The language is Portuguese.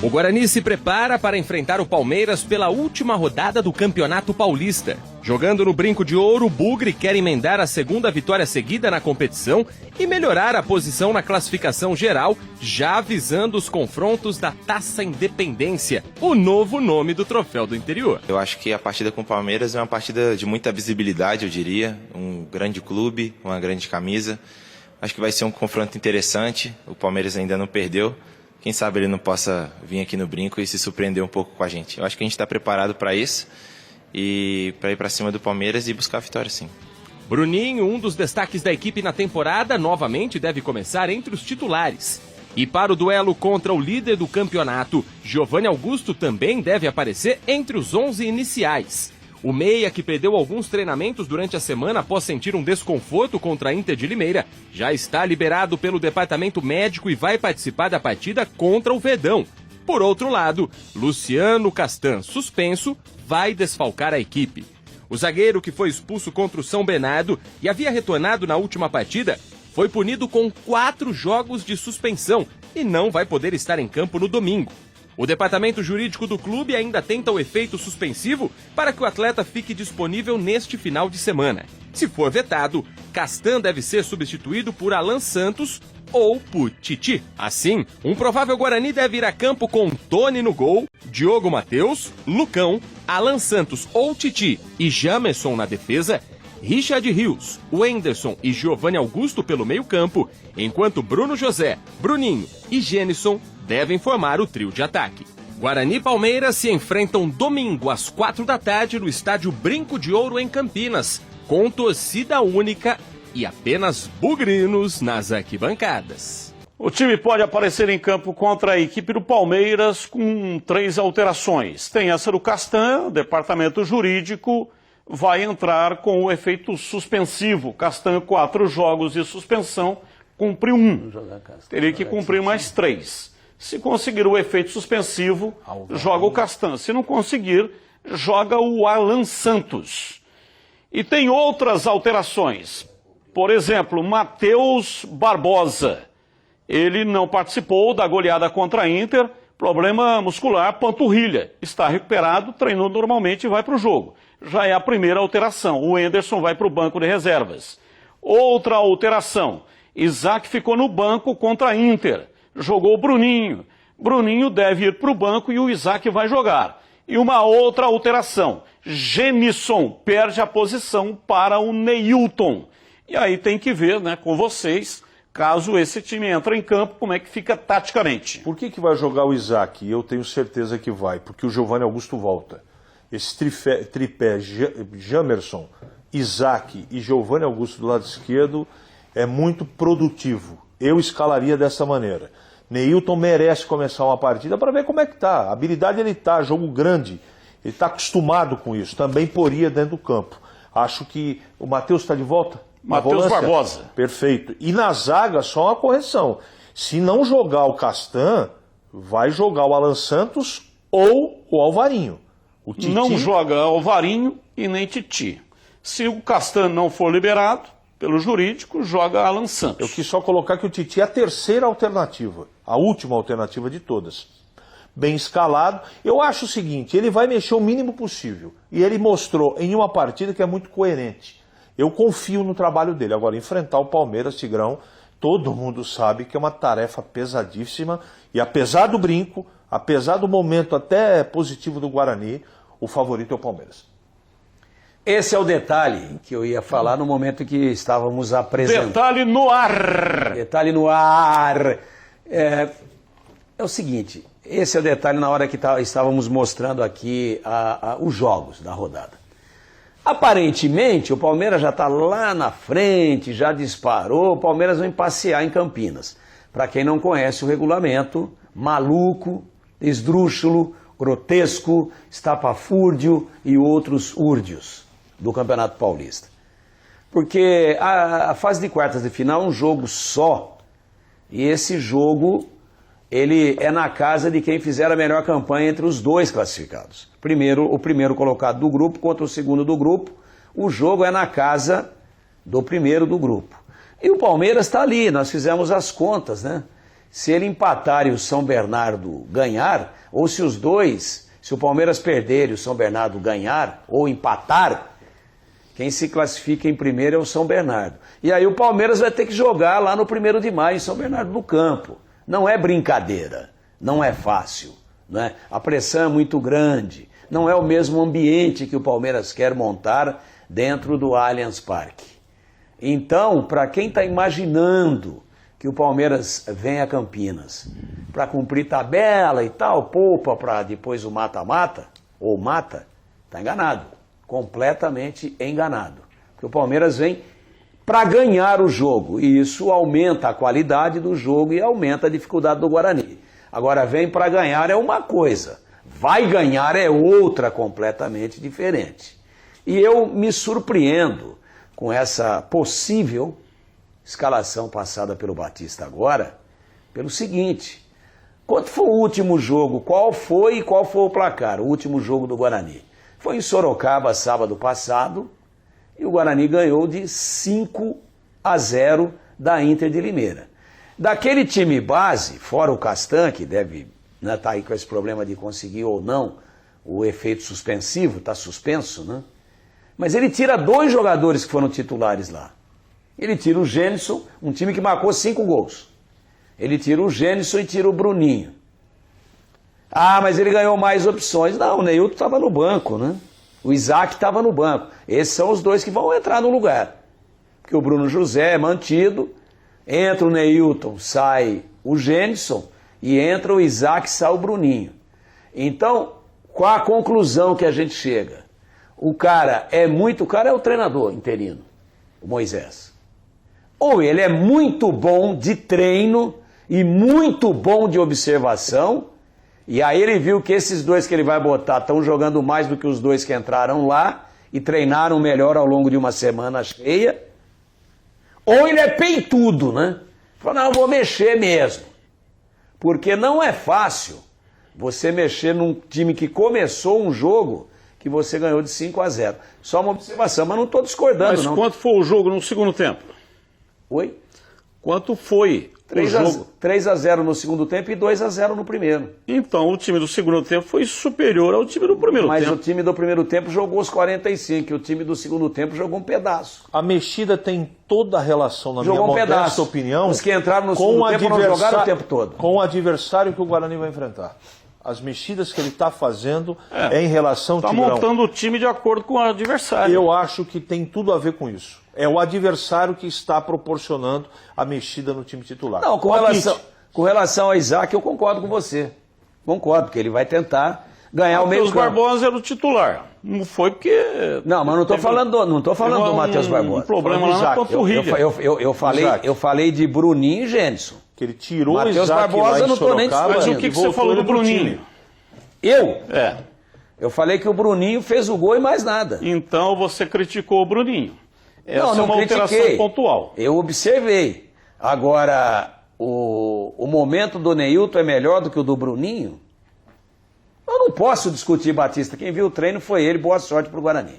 O Guarani se prepara para enfrentar o Palmeiras pela última rodada do Campeonato Paulista. Jogando no Brinco de Ouro, o Bugre quer emendar a segunda vitória seguida na competição e melhorar a posição na classificação geral, já visando os confrontos da Taça Independência, o novo nome do troféu do interior. Eu acho que a partida com o Palmeiras é uma partida de muita visibilidade, eu diria. Um grande clube, uma grande camisa. Acho que vai ser um confronto interessante. O Palmeiras ainda não perdeu. Quem sabe ele não possa vir aqui no Brinco e se surpreender um pouco com a gente. Eu acho que a gente está preparado para isso e para ir para cima do Palmeiras e buscar a vitória, sim. Bruninho, um dos destaques da equipe na temporada, novamente deve começar entre os titulares. E para o duelo contra o líder do campeonato, Giovanni Augusto também deve aparecer entre os 11 iniciais. O meia, que perdeu alguns treinamentos durante a semana após sentir um desconforto contra a Inter de Limeira, já está liberado pelo departamento médico e vai participar da partida contra o Verdão. Por outro lado, Luciano Castan, suspenso, vai desfalcar a equipe. O zagueiro, que foi expulso contra o São Bernardo e havia retornado na última partida, foi punido com 4 jogos de suspensão e não vai poder estar em campo no domingo. O departamento jurídico do clube ainda tenta o efeito suspensivo para que o atleta fique disponível neste final de semana. Se for vetado, Castan deve ser substituído por Alan Santos ou por Titi. Assim, um provável Guarani deve ir a campo com Tony no gol, Diogo Matheus, Lucão, Alan Santos ou Titi e Jamerson na defesa, Richard Rios, Wenderson e Giovanni Augusto pelo meio-campo, enquanto Bruno José, Bruninho e Gênison devem formar o trio de ataque. Guarani e Palmeiras se enfrentam domingo às 4 da tarde no estádio Brinco de Ouro em Campinas, com torcida única e apenas bugrinos nas arquibancadas. O time pode aparecer em campo contra a equipe do Palmeiras com 3 alterações. Tem essa do Castan, o departamento jurídico vai entrar com o efeito suspensivo. Castan, 4 jogos de suspensão, cumpriu 1. Teria que cumprir mais 3. Se conseguir o efeito suspensivo, joga o Castan. Se não conseguir, joga o Alan Santos. E tem outras alterações. Por exemplo, Matheus Barbosa. Ele não participou da goleada contra a Inter, problema muscular, panturrilha. Está recuperado, treinou normalmente e vai para o jogo. Já é a primeira alteração. O Wenderson vai para o banco de reservas. Outra alteração. Isaac ficou no banco contra a Inter. Jogou o Bruninho. Bruninho deve ir para o banco e o Isaac vai jogar. E uma outra alteração. Gênison perde a posição para o Neilton. E aí tem que ver, né, com vocês, caso esse time entre em campo, como é que fica taticamente. Por que vai jogar o Isaac? Eu tenho certeza que vai, porque o Giovanni Augusto volta. Esse tripé Jamerson, Isaac e Giovanni Augusto do lado esquerdo é muito produtivo. Eu escalaria dessa maneira. Neilton merece começar uma partida para ver como é que tá. A habilidade ele tá, jogo grande. Ele está acostumado com isso. Também poria dentro do campo. Acho que o Matheus está de volta. Matheus Barbosa. Perfeito. E na zaga, só uma correção. Se não jogar o Castan, vai jogar o Alan Santos ou o Alvarinho. O Titi... Não joga Alvarinho e nem Titi. Se o Castan não for liberado pelo jurídico, joga Alan Santos. Eu quis só colocar que o Titi é a terceira alternativa, a última alternativa de todas. Bem escalado. Eu acho o seguinte, ele vai mexer o mínimo possível. E ele mostrou em uma partida que é muito coerente. Eu confio no trabalho dele. Agora, enfrentar o Palmeiras, Tigrão, todo mundo sabe que é uma tarefa pesadíssima. E apesar do brinco, apesar do momento até positivo do Guarani, o favorito é o Palmeiras. Esse é o detalhe que eu ia falar no momento que estávamos apresentando. Detalhe no ar! Detalhe no ar! É o seguinte, esse é o detalhe na hora que estávamos mostrando aqui os jogos da rodada. Aparentemente, o Palmeiras já está lá na frente, já disparou, o Palmeiras vai passear em Campinas. Para quem não conhece o regulamento, maluco, esdrúxulo, grotesco, estapafúrdio e outros úrdios do Campeonato Paulista. Porque a fase de quartas de final é um jogo só, e esse jogo ele é na casa de quem fizer a melhor campanha entre os 2 classificados. O primeiro colocado do grupo contra o segundo do grupo, o jogo é na casa do primeiro do grupo. E o Palmeiras está ali, nós fizemos as contas, né? se ele empatar e o São Bernardo ganhar, ou se os dois, se o Palmeiras perder e o São Bernardo ganhar, ou empatar, quem se classifica em primeiro é o São Bernardo. E aí o Palmeiras vai ter que jogar lá no 1º de maio, em São Bernardo do Campo. Não é brincadeira, não é fácil, né? A pressão é muito grande, não é o mesmo ambiente que o Palmeiras quer montar dentro do Allianz Parque. Então, para quem está imaginando que o Palmeiras vem a Campinas para cumprir tabela e tal, poupa para depois o mata-mata, ou mata, está enganado, completamente enganado. Porque o Palmeiras vem para ganhar o jogo, e isso aumenta a qualidade do jogo e aumenta a dificuldade do Guarani. Agora, vem para ganhar é uma coisa, vai ganhar é outra completamente diferente. E eu me surpreendo com essa possível escalação passada pelo Batista agora, pelo seguinte: quanto foi o último jogo? Qual foi o placar? O último jogo do Guarani foi em Sorocaba, sábado passado, e o Guarani ganhou de 5-0 da Inter de Limeira. Daquele time base, fora o Castan, que deve estar aí com esse problema de conseguir ou não o efeito suspensivo, está suspenso, né? Mas ele tira 2 jogadores que foram titulares lá. Ele tira o Gênison, um time que marcou 5 gols. Ele tira o Gênison e tira o Bruninho. Ah, mas ele ganhou mais opções. Não, o Neilton estava no banco, né? O Isaac estava no banco. Esses são os 2 que vão entrar no lugar. Porque o Bruno José é mantido, entra o Neilton, sai o Gênison, e entra o Isaac, sai o Bruninho. Então, qual a conclusão que a gente chega? O cara é o treinador interino, o Moisés. Ou ele é muito bom de treino e muito bom de observação, e aí ele viu que esses 2 que ele vai botar estão jogando mais do que os 2 que entraram lá e treinaram melhor ao longo de uma semana cheia. Ou ele é peitudo, né? Fala, não, eu vou mexer mesmo. Porque não é fácil você mexer num time que começou um jogo que você ganhou de 5-0. Só uma observação, mas não estou discordando. Mas não. Quanto foi o jogo no segundo tempo? Oi? Quanto foi o jogo? 3-0 no segundo tempo e 2-0 no primeiro. Então, o time do segundo tempo foi superior ao time do primeiro tempo. Mas o time do primeiro tempo jogou os 45, e o time do segundo tempo jogou um pedaço. A mexida tem toda a relação, na Jogou minha um pedaço. modesta opinião, Os que entraram no segundo tempo não jogaram o tempo todo. com o adversário que o Guarani vai enfrentar. As mexidas que ele está fazendo é em relação ao Tigrão. Está montando o time de acordo com o adversário. Eu acho que tem tudo a ver com isso. É o adversário que está proporcionando a mexida no time titular. Não, com relação ao Isaac, eu concordo com você. Concordo, porque ele vai tentar ganhar o meio campo. O Matheus Barbosa era o titular. Não foi porque... Não, mas não estou falando do Matheus Barbosa. Um problema lá na panturrilha. Eu falei de Bruninho e Gênison. Que ele tirou o Matheus Isaac Barbosa, lá não em estou nem Mas o que você falou do Bruninho? Eu falei que o Bruninho fez o gol e mais nada. Então você criticou o Bruninho. Essa não é uma alteração pontual. Eu observei. Agora, o momento do Neilton é melhor do que o do Bruninho? Eu não posso discutir, Batista. Quem viu o treino foi ele. Boa sorte para o Guarani.